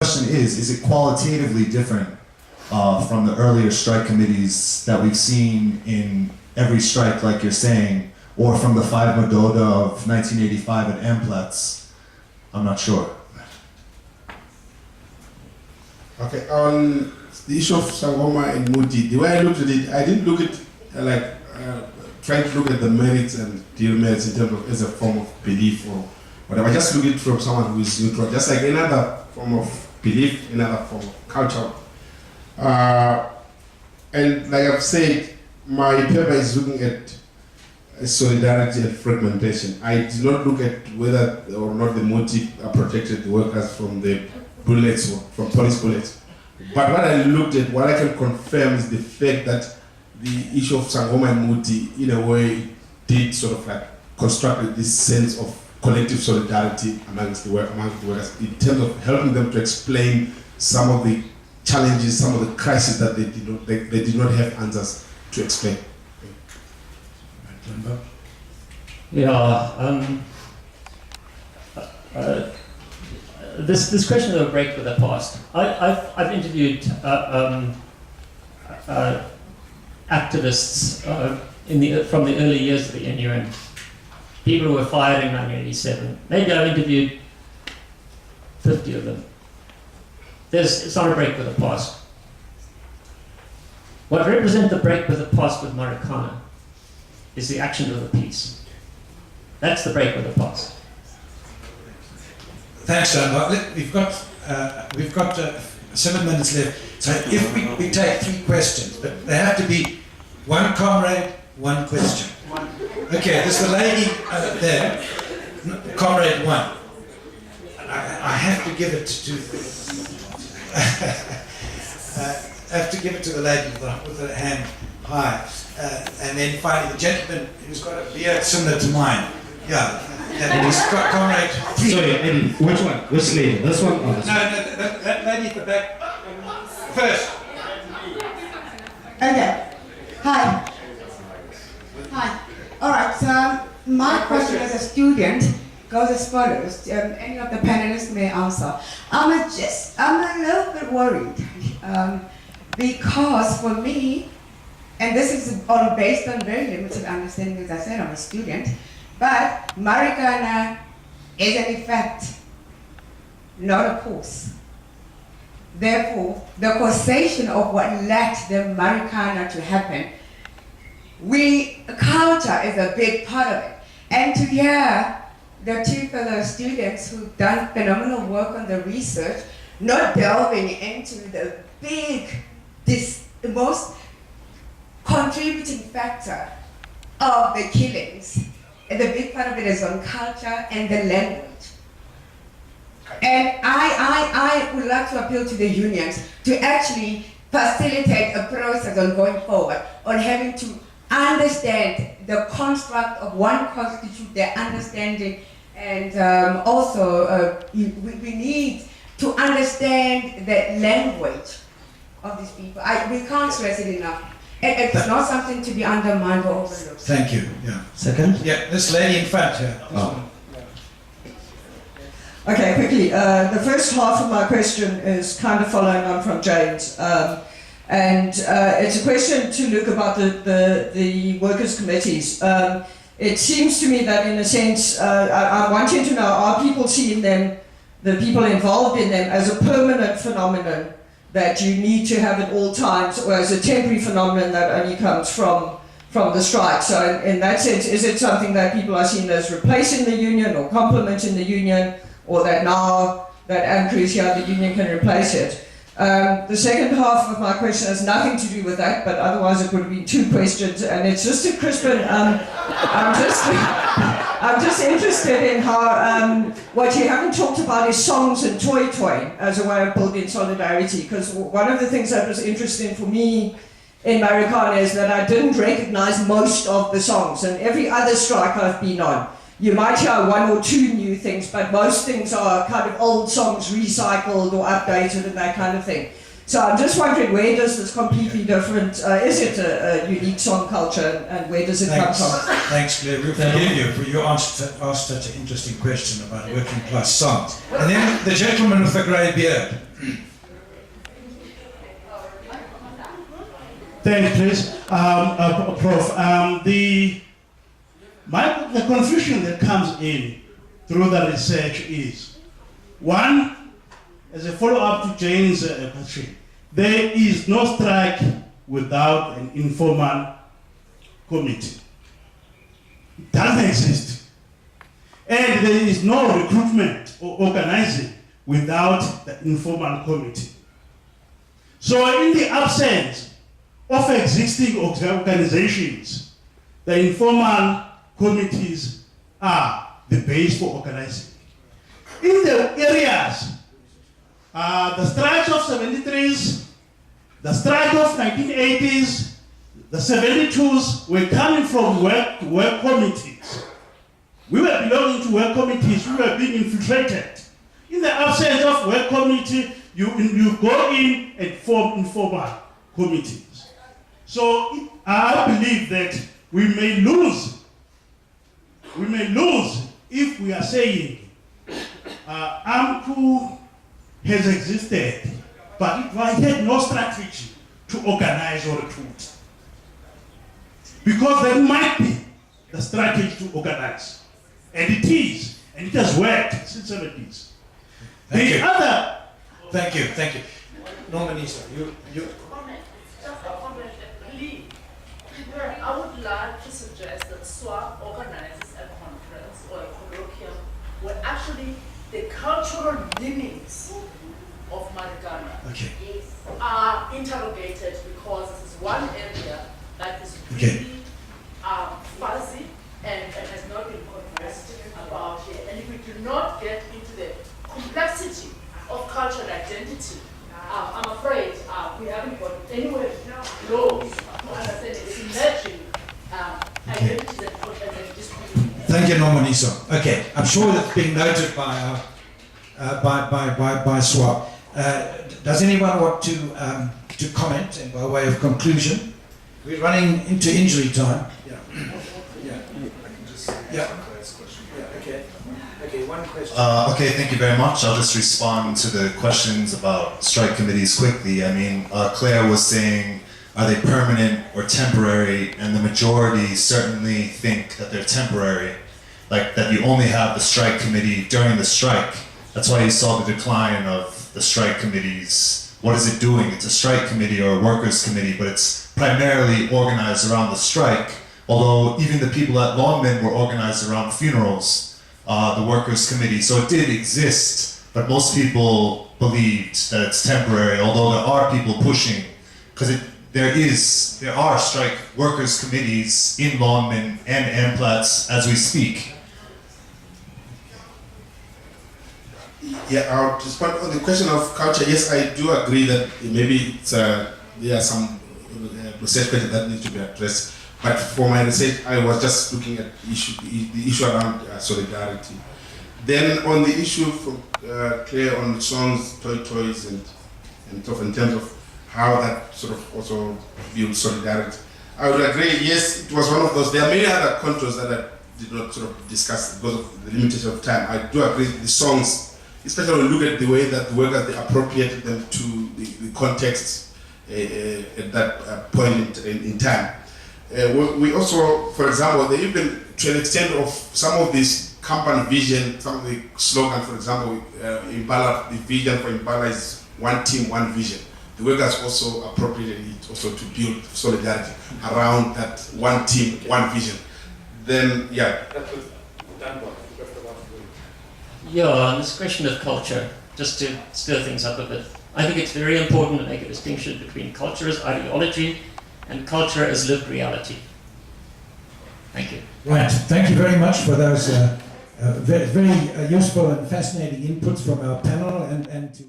question is it qualitatively different from the earlier strike committees that we've seen in every strike, like you're saying, or from the 5 Madoda of 1985 at Amplats? I'm not sure. Okay, on the issue of Sangoma and Muti, the way I looked at it, I didn't look at trying to look at the merits and demerits in terms of as a form of belief or whatever. I just look at it from someone who is neutral, just like another form of belief, another form of culture. And like I've said, my paper is looking at solidarity and fragmentation. I did not look at whether or not the motive protected the workers from the bullets or from police bullets. But what I looked at, what I can confirm is the fact that the issue of Sangoma and Muti, in a way, did sort of like construct this sense of collective solidarity amongst the workers in terms of helping them to explain some of the challenges, some of the crises that they did not have answers to explain. This question of a break with the past. I've interviewed activists from the early years of the NUN, people who were fired in 1987. Maybe I've interviewed 50 of them. It's not a break with the past. What represents the break with the past with Marikana is the action of the peace. That's the break with the past. Thanks, John. We've got 7 minutes left. So if we take 3 questions, but they have to be one comrade, one question. Okay, there's the lady there, comrade 1. I have to give it to I have to give it to the lady with the hand high. And then finally the gentleman who's got a beard similar to mine. Yeah. And he's got comrade 3. Sorry, Eddie, which one? Which lady? This one or this one? No, that lady at the back. First. Okay. Hi. All right. So my question as a student goes as follows. Any of the panelists may answer. I'm a little bit worried because for me, and this is all based on very limited understanding, as I said, I'm a student, but Marikana is in effect not a cause. Therefore, the causation of what led the Marikana to happen, culture is a big part of it. And to hear the 2 fellow students who've done phenomenal work on the research, not delving into the most contributing factor of the killings, and the big part of it is on culture and the language. And I would like to appeal to the unions to actually facilitate a process on going forward, on having to understand the construct of one constitute, their understanding, and also we need to understand the language of these people. We can't stress it enough. It's not something to be undermined or overlooked. Thank you. Yeah. Second? Yeah, this lady in front here. Okay, quickly. The first half of my question is kind of following on from James. It's a question to look about the workers' committees. It seems to me that in a sense, I'm wanting to know, are people seeing them, the people involved in them, as a permanent phenomenon that you need to have at all times, or as a temporary phenomenon that only comes from the strike? So in that sense, is it something that people are seen as replacing the union or complementing the union, or that now that Andrew is here, the union can replace it? The second half of my question has nothing to do with that, but otherwise it would be 2 questions, and it's just to Crispin. I'm just interested in how what you haven't talked about is songs and toy as a way of building solidarity, because one of the things that was interesting for me in Marikana is that I didn't recognize most of the songs, and every other strike I've been on, you might hear 1 or 2 new things, but most things are kind of old songs recycled or updated and that kind of thing. So I'm just wondering, where does this completely different, is it a unique song culture, and where does it come from? Thanks, Claire. We forgive you for you asked such an interesting question about working class songs. And then the gentleman with the grey beard. Thank you, please. Prof. The confusion that comes in through the research is, one, as a follow-up to Jane's question, there is no strike without an informal committee. It doesn't exist. And there is no recruitment or organizing without the informal committee. So in the absence of existing organizations, the informal committees are the base for organizing. In the areas, the strike of 73s, the strike of 1980s, the 72s were coming from work committees. We were belonging to work committees, we were being infiltrated. In the absence of work committee, you go in and form informal committees. So I believe that we may lose if we are saying AMCU has existed, but it had no strategy to organize or recruit. Because there might be the strategy to organize. And it is, and it has worked since the 70s. Thank you. Other... Thank you. Norman Issa, you. Please, I would like to suggest that SWOP organizes a conference or a colloquium where actually the cultural meanings of Marikana are interrogated, because this is one area that is really fuzzy and has not been conversed about here. And if we do not get into the complexity of cultural identity, I'm afraid we haven't got anywhere close to understand the emerging identities and cultural identities. Thank you, Norman Issa. Okay, I'm sure that's being noted by SWOP. Does anyone want to comment and by way of conclusion? We're running into injury time. Okay, one question. Okay, thank you very much. I'll just respond to the questions about strike committees quickly. I mean, Claire was saying, are they permanent or temporary? And the majority certainly think that they're temporary. Like that you only have the strike committee during the strike. That's why you saw the decline of the strike committees. What is it doing? It's a strike committee or a workers' committee, but it's primarily organized around the strike. Although even the people at Longman were organized around funerals. The workers' committee. So it did exist, but most people believed that it's temporary, although there are people pushing, because there are strike workers' committees in Longman and Amplats as we speak. Yeah, I'll respond on the question of culture. Yes, I do agree that maybe it's, there are some research questions that need to be addressed. But for my research, I was just looking at the issue around solidarity. Then on the issue from Claire on songs, toys, and stuff in terms of how that sort of also builds solidarity, I would agree. Yes, it was one of those. There are many other contours that I did not sort of discuss because of the limitation of time. I do agree the songs, especially when you look at the way that the workers they appropriated them to the context at that point in time. We also, for example, they even, to an extent of some of this company vision, some of the slogan, for example, Impala, the vision for Impala is one team, one vision. The workers also appropriated it also to build solidarity around that one team, one vision. Then, on this question of culture, just to stir things up a bit, I think it's very important to make a distinction between culture as ideology and culture as lived reality. Thank you. Right, thank you very much for those very useful and fascinating inputs from our panel and to